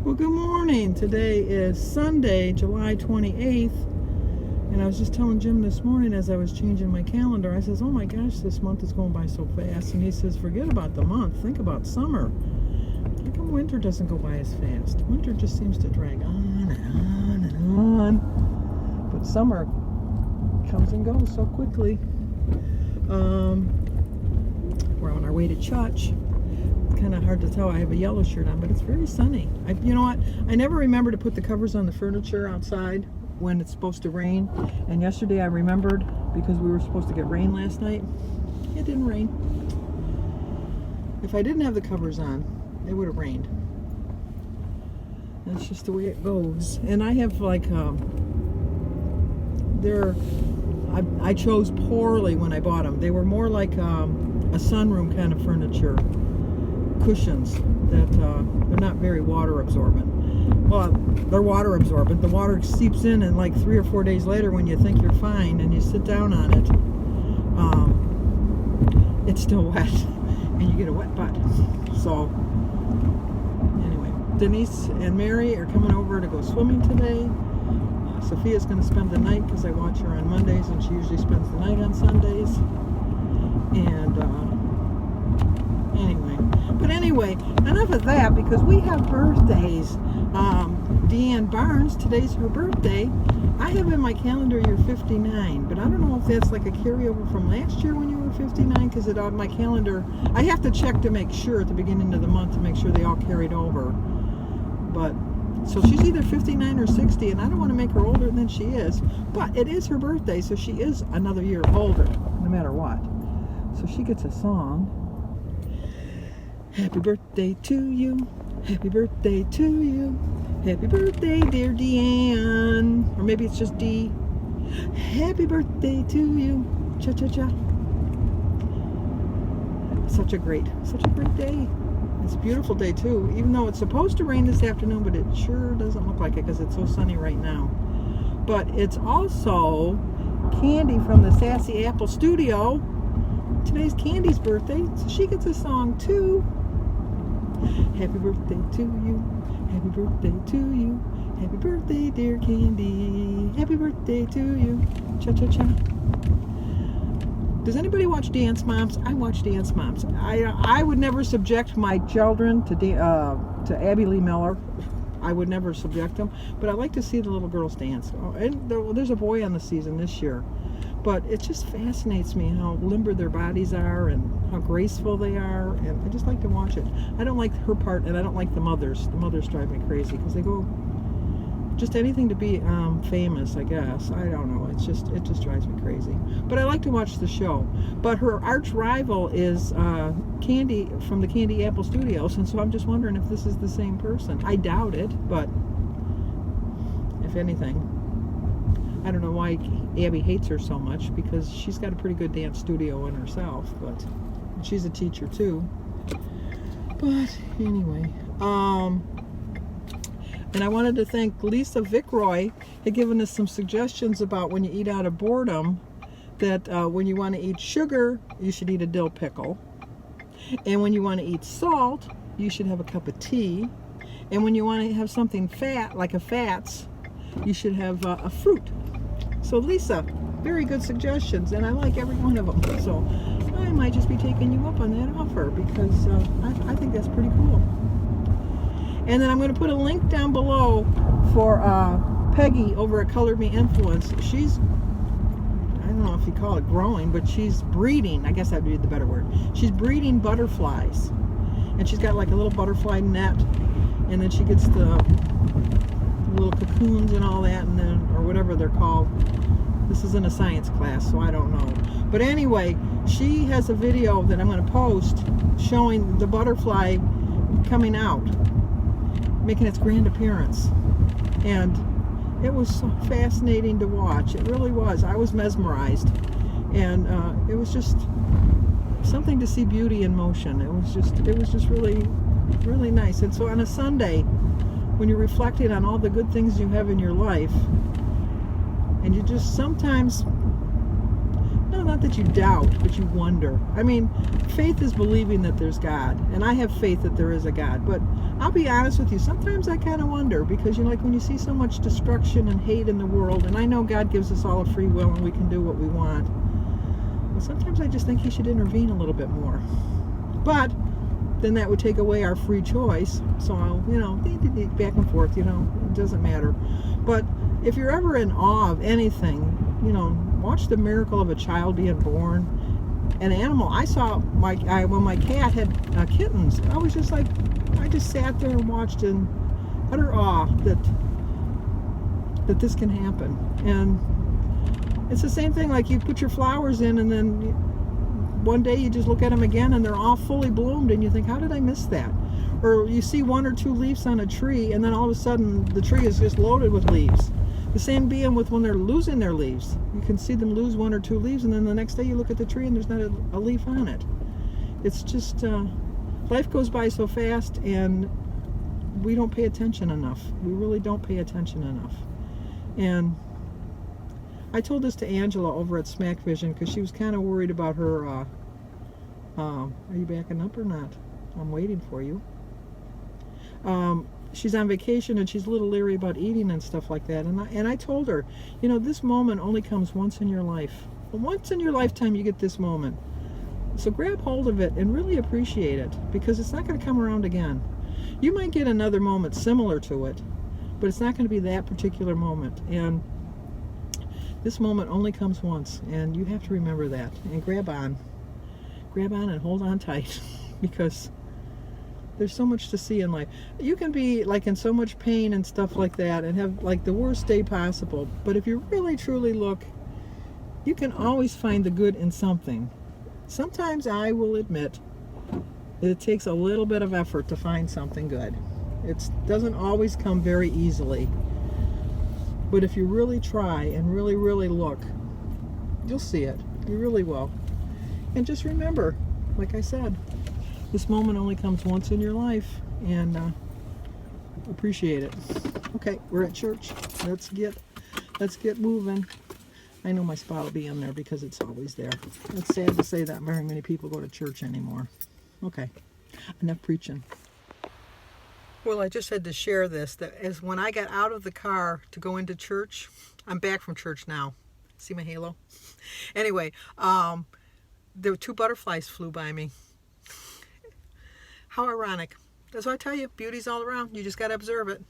Well, good morning. Today is Sunday, July 28th. And I was just telling Jim this morning as I was changing my calendar, I says, oh my gosh, this month is going by so fast. And he says, forget about the month. Think about summer. How come winter doesn't go by as fast? Winter just seems to drag on and on and on. But summer comes and goes so quickly. We're on our way to church. Kind of hard to tell. I have a yellow shirt on, but it's very sunny. You know what? I never remember to put the covers on the furniture outside when it's supposed to rain. And yesterday I remembered because we were supposed to get rain last night. It didn't rain. If I didn't have the covers on, it would have rained. That's just the way it goes. And I have like I chose poorly when I bought them. They were more like a sunroom kind of furniture. Cushions that they're not very water absorbent. Well, they're water absorbent. The water seeps in, and like 3 or 4 days later, when you think you're fine and you sit down on it, it's still wet and you get a wet butt. So anyway, Denise and Mary are coming over to go swimming today. Sophia's going to spend the night because I watch her on Mondays, and she usually spends the night on Sundays. And anyway, enough of that, because we have birthdays. Deanne Barnes, today's her birthday. I have in my calendar you're 59, but I don't know if that's like a carryover from last year when you were 59, because on my calendar, I have to check to make sure at the beginning of the month to make sure they all carried over. But, so she's either 59 or 60, and I don't want to make her older than she is, but it is her birthday, so she is another year older, no matter what. So she gets a song. Happy birthday to you, happy birthday to you, happy birthday dear Deanne, or maybe it's just D. Happy birthday to you, cha-cha-cha. Such a great day. It's a beautiful day too, even though it's supposed to rain this afternoon, but it sure doesn't look like it because it's so sunny right now. But it's also Candy from the Sassy Apple Studio. Today's Candy's birthday, so she gets a song too. Happy birthday to you, happy birthday to you, happy birthday dear Candy, happy birthday to you, cha-cha-cha. Does anybody watch Dance Moms? I watch Dance Moms. I would never subject my children to Abby Lee Miller. I would never subject them, but I like to see the little girls dance. And there's a boy on the season this year. But it just fascinates me how limber their bodies are and how graceful they are, and I just like to watch it. I don't like her part, and I don't like the mothers. The mothers drive me crazy because they go just anything to be famous, I guess. I don't know. It just drives me crazy. But I like to watch the show. But her arch rival is Candy from the Candy Apple Studios, and so I'm just wondering if this is the same person. I doubt it, but if anything. I don't know why Abby hates her so much, because she's got a pretty good dance studio in herself, but she's a teacher too. But anyway, and I wanted to thank Lisa Vickroy, had given us some suggestions about when you eat out of boredom, that when you want to eat sugar, you should eat a dill pickle. And when you want to eat salt, you should have a cup of tea. And when you want to have something fat, like a fats, you should have a fruit. So Lisa, very good suggestions, and I like every one of them. So I might just be taking you up on that offer, because I think that's pretty cool. And then I'm going to put a link down below for Peggy over at Colored Me Influence. She's, I don't know if you call it growing, but she's breeding. I guess that would be the better word. She's breeding butterflies, and she's got like a little butterfly net, and then she gets the little cocoons and all that, and then, or whatever they're called. This is in a science class, so I don't know. But anyway, she has a video that I'm going to post showing the butterfly coming out, making its grand appearance. And it was so fascinating to watch. It really was. I was mesmerized. And it was just something to see beauty in motion. It was just really, really nice. And so on a Sunday, when you're reflecting on all the good things you have in your life, and you just sometimes, no, not that you doubt, but you wonder. I mean, faith is believing that there's God, and I have faith that there is a God. But I'll be honest with you, sometimes I kind of wonder, because like when you see so much destruction and hate in the world, and I know God gives us all a free will and we can do what we want, but sometimes I just think He should intervene a little bit more. But then that would take away our free choice. So I'll, back and forth, it doesn't matter. But if you're ever in awe of anything, watch the miracle of a child being born. An animal. I saw when my cat had kittens. I was just like, I just sat there and watched in utter awe that this can happen. And it's the same thing, like you put your flowers in, and then one day you just look at them again and they're all fully bloomed, and you think, how did I miss that? Or you see one or two leaves on a tree, and then all of a sudden the tree is just loaded with leaves. The same being with when they're losing their leaves. You can see them lose one or two leaves, and then the next day you look at the tree and there's not a leaf on it. It's just, life goes by so fast, and we don't pay attention enough. We really don't pay attention enough. And I told this to Angela over at Smack Vision, because she was kind of worried about her, are you backing up or not? I'm waiting for you. She's on vacation and she's a little leery about eating and stuff like that. And I told her, this moment only comes once in your life. Once in your lifetime you get this moment. So grab hold of it and really appreciate it, because it's not going to come around again. You might get another moment similar to it, but it's not going to be that particular moment. And this moment only comes once, and you have to remember that. And grab on and hold on tight, because there's so much to see in life. You can be like in so much pain and stuff like that and have like the worst day possible, but if you really truly look, you can always find the good in something. Sometimes I will admit that it takes a little bit of effort to find something good. It doesn't always come very easily, but if you really try and really, really look, you'll see it. You really will. And just remember, like I said, this moment only comes once in your life, and appreciate it. Okay, we're at church. Let's get moving. I know my spot will be in there because it's always there. It's sad to say that very many people go to church anymore. Okay, enough preaching. Well, I just had to share this, that as when I got out of the car to go into church, I'm back from church now. See my halo? Anyway, there were 2 butterflies flew by me. How ironic. That's what I tell you. Beauty's all around. You just got to observe it.